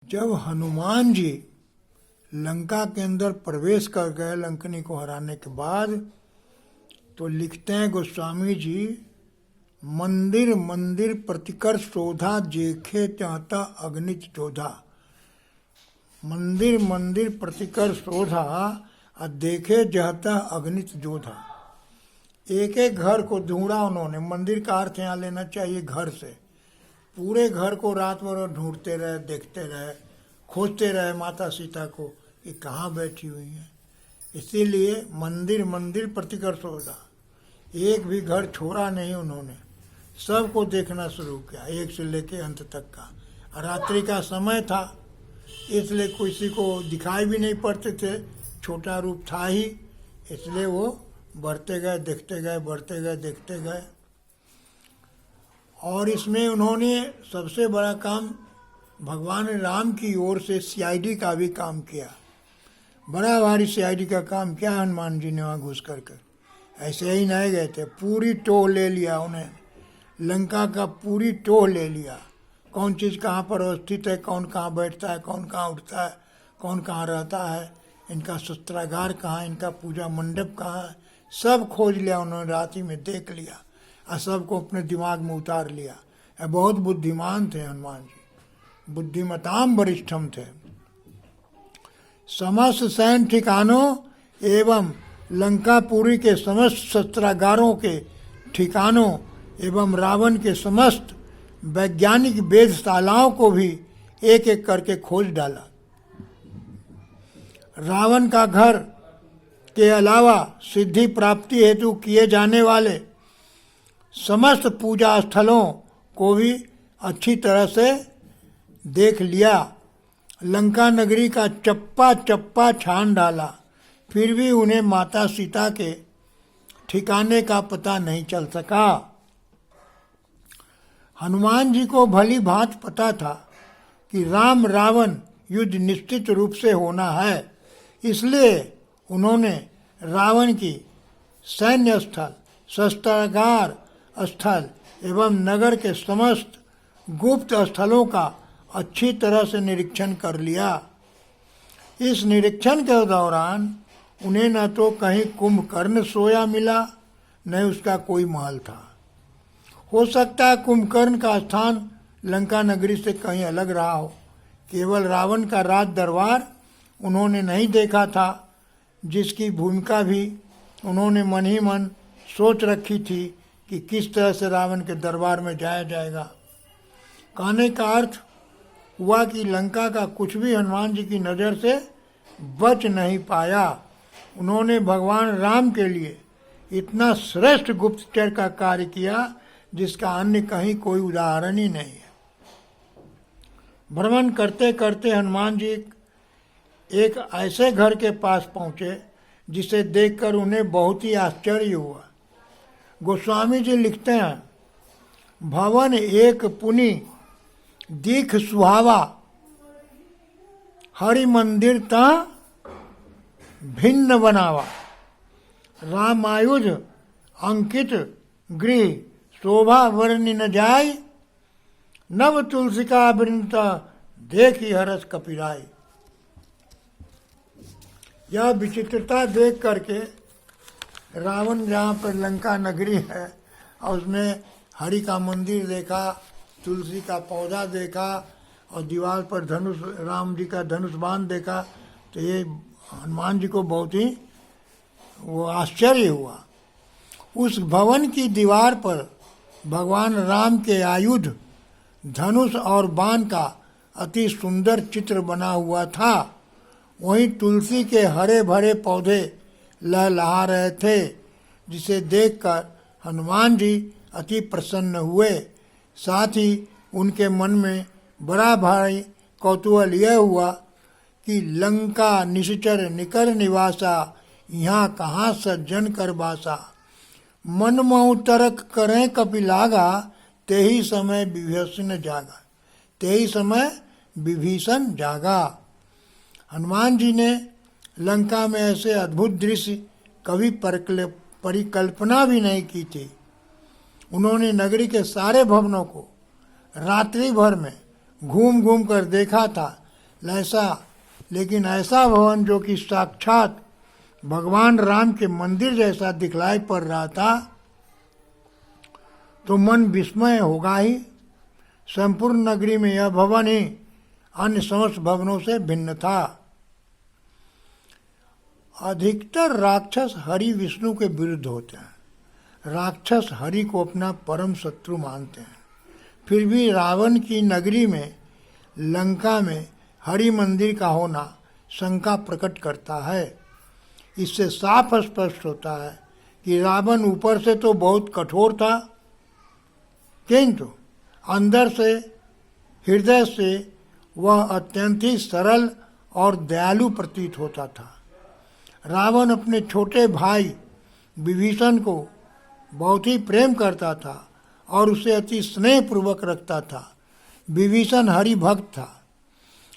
जब हनुमान जी लंका के अंदर प्रवेश कर गए लंकनी को हराने के बाद, तो लिखते हैं गोस्वामी जी, मंदिर मंदिर प्रतिकर शोधा जेखे चाहता अग्निच जोधा। मंदिर मंदिर प्रतिकर शोधा और देखे जहता अग्निच जोधा। एक एक घर को ढूंढा उन्होंने। मंदिर का अर्थ यहाँ लेना चाहिए घर से। पूरे घर को रात भर ढूंढते रहे, देखते रहे, खोजते रहे माता सीता को कि कहाँ बैठी हुई हैं। इसीलिए मंदिर मंदिर प्रतिकर शोधा। एक भी घर छोड़ा नहीं उन्होंने, सबको देखना शुरू किया, एक से लेके अंत तक का। रात्रि का समय था, इसलिए किसी को दिखाई भी नहीं पड़ते थे, छोटा रूप था ही, इसलिए वो बढ़ते गए, देखते गए, बढ़ते गए, देखते गए। और इसमें उन्होंने सबसे बड़ा काम भगवान राम की ओर से सीआईडी का भी काम किया। बड़ा भारी सीआईडी का काम किया हनुमान जी ने वहाँ घुस कर। ऐसे ही नहीं गए थे, पूरी टोह ले लिया उन्हें, लंका का पूरी टोह ले लिया। कौन चीज़ कहाँ पर अवस्थित है, कौन कहाँ बैठता है, कौन कहाँ उठता है, कौन कहाँ रहता है, इनका शस्त्रागार कहाँ, इनका पूजा मंडप कहाँ है, सब खोज लिया उन्होंने। रात्रि में देख लिया और सबको अपने दिमाग में उतार लिया। बहुत बुद्धिमान थे हनुमान जी, बुद्धिमताम वरिष्ठम थे। समस्त सैन्य ठिकानों एवं लंकापुरी के समस्त शस्त्रागारों के ठिकानों एवं रावण के समस्त वैज्ञानिक वेधशालाओं को भी एक एक करके खोज डाला। रावण का घर के अलावा सिद्धि प्राप्ति हेतु किए जाने वाले समस्त पूजा स्थलों को भी अच्छी तरह से देख लिया। लंका नगरी का चप्पा चप्पा छान डाला, फिर भी उन्हें माता सीता के ठिकाने का पता नहीं चल सका। हनुमान जी को भली भांति पता था कि राम रावण युद्ध निश्चित रूप से होना है, इसलिए उन्होंने रावण की सैन्य स्थल, शस्त्रागार स्थल एवं नगर के समस्त गुप्त स्थलों का अच्छी तरह से निरीक्षण कर लिया। इस निरीक्षण के दौरान उन्हें न तो कहीं कुंभकर्ण सोया मिला, न उसका कोई महल था। हो सकता है कुंभकर्ण का स्थान लंका नगरी से कहीं अलग रहा हो। केवल रावण का राज दरबार उन्होंने नहीं देखा था, जिसकी भूमिका भी उन्होंने मन ही मन सोच रखी थी कि किस तरह से रावण के दरबार में जाया जाएगा। कहने का अर्थ हुआ कि लंका का कुछ भी हनुमान जी की नज़र से बच नहीं पाया। उन्होंने भगवान राम के लिए इतना श्रेष्ठ गुप्तचर का कार्य किया जिसका अन्य कहीं कोई उदाहरण ही नहीं है। भ्रमण करते करते हनुमान जी एक ऐसे घर के पास पहुँचे जिसे देखकर उन्हें बहुत ही आश्चर्य हुआ। गोस्वामी जी लिखते हैं, भवन एक पुनि दीख सुहावा, हरि मंदिर ता भिन्न बनावा। रामायुज अंकित गृह शोभा वर्णि न जाय, नव तुलसिका वृंता देखी हरस कपिराय। यह विचित्रता देख करके रावण जहाँ पर लंका नगरी है और उसमें हरि का मंदिर देखा, तुलसी का पौधा देखा और दीवार पर धनुष, राम जी का धनुष बाण देखा, तो ये हनुमान जी को बहुत ही वो आश्चर्य हुआ। उस भवन की दीवार पर भगवान राम के आयुध धनुष और बाण का अति सुंदर चित्र बना हुआ था। वहीं तुलसी के हरे भरे पौधे लहलहा रहे थे, जिसे देखकर हनुमान जी अति प्रसन्न हुए। साथ ही उनके मन में बड़ा भारी कौतूहल यह हुआ कि लंका निश्चर निकर निवासा, यहाँ कहाँ सज्जन कर बासा। मन महु तरक करें कपिलागा, तेही समय विभीषण जागा, तेही समय विभीषण जागा। हनुमान जी ने लंका में ऐसे अद्भुत दृश्य कभी परिकल्पना भी नहीं की थी। उन्होंने नगरी के सारे भवनों को रात्रि भर में घूम घूम कर देखा था, लेकिन ऐसा भवन जो कि साक्षात भगवान राम के मंदिर जैसा दिखलाई पड़ रहा था, तो मन विस्मय होगा ही। संपूर्ण नगरी में यह भवन ही अन्य समस्त भवनों से भिन्न था। अधिकतर राक्षस हरि विष्णु के विरुद्ध होते हैं। राक्षस हरि को अपना परम शत्रु मानते हैं। फिर भी रावण की नगरी में, लंका में हरि मंदिर का होना शंका प्रकट करता है। इससे साफ स्पष्ट होता है कि रावण ऊपर से तो बहुत कठोर था, किंतु अंदर से, हृदय से वह अत्यंत ही सरल और दयालु प्रतीत होता था। रावण अपने छोटे भाई विभीषण को बहुत ही प्रेम करता था और उसे अति स्नेहपूर्वक रखता था। विभीषण हरि भक्त था,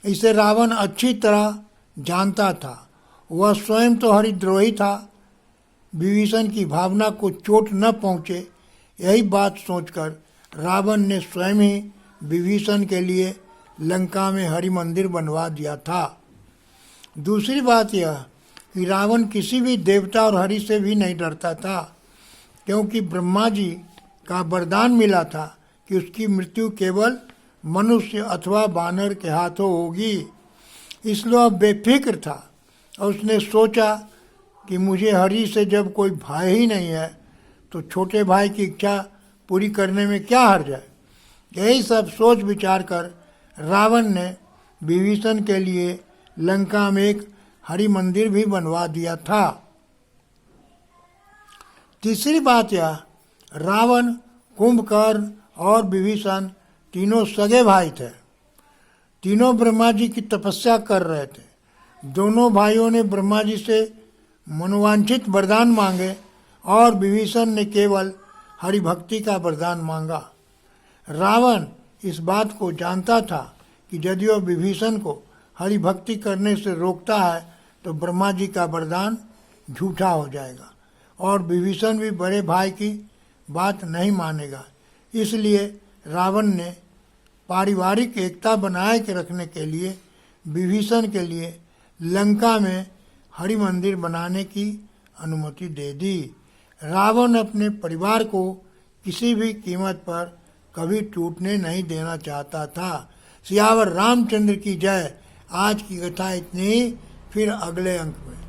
इसे रावण अच्छी तरह जानता था। वह स्वयं तो हरिद्रोही था। विभीषण की भावना को चोट न पहुँचे, यही बात सोचकर रावण ने स्वयं ही विभीषण के लिए लंका में हरि मंदिर बनवा दिया था। दूसरी बात यह कि रावण किसी भी देवता और हरि से भी नहीं डरता था, क्योंकि ब्रह्मा जी का वरदान मिला था कि उसकी मृत्यु केवल मनुष्य अथवा वानर के हाथों होगी। इसलिए वह बेफिक्र था और उसने सोचा कि मुझे हरि से जब कोई भाई ही नहीं है तो छोटे भाई की इच्छा पूरी करने में क्या हर्ज है। यही सब सोच विचार कर रावण ने विभीषण के लिए लंका में एक हरि मंदिर भी बनवा दिया था। तीसरी बात यह, रावण, कुंभकर्ण और विभीषण तीनों सगे भाई थे। तीनों ब्रह्मा जी की तपस्या कर रहे थे। दोनों भाइयों ने ब्रह्मा जी से मनोवांछित वरदान मांगे और विभीषण ने केवल हरि भक्ति का वरदान मांगा। रावण इस बात को जानता था कि यदि वह विभीषण को हरि भक्ति करने से रोकता है तो ब्रह्मा जी का वरदान झूठा हो जाएगा और विभीषण भी बड़े भाई की बात नहीं मानेगा। इसलिए रावण ने पारिवारिक एकता बनाए के रखने के लिए विभीषण के लिए लंका में हरि मंदिर बनाने की अनुमति दे दी। रावण अपने परिवार को किसी भी कीमत पर कभी टूटने नहीं देना चाहता था। सियावर रामचंद्र की जय। आज की कथा इतनी ही, फिर अगले अंक में।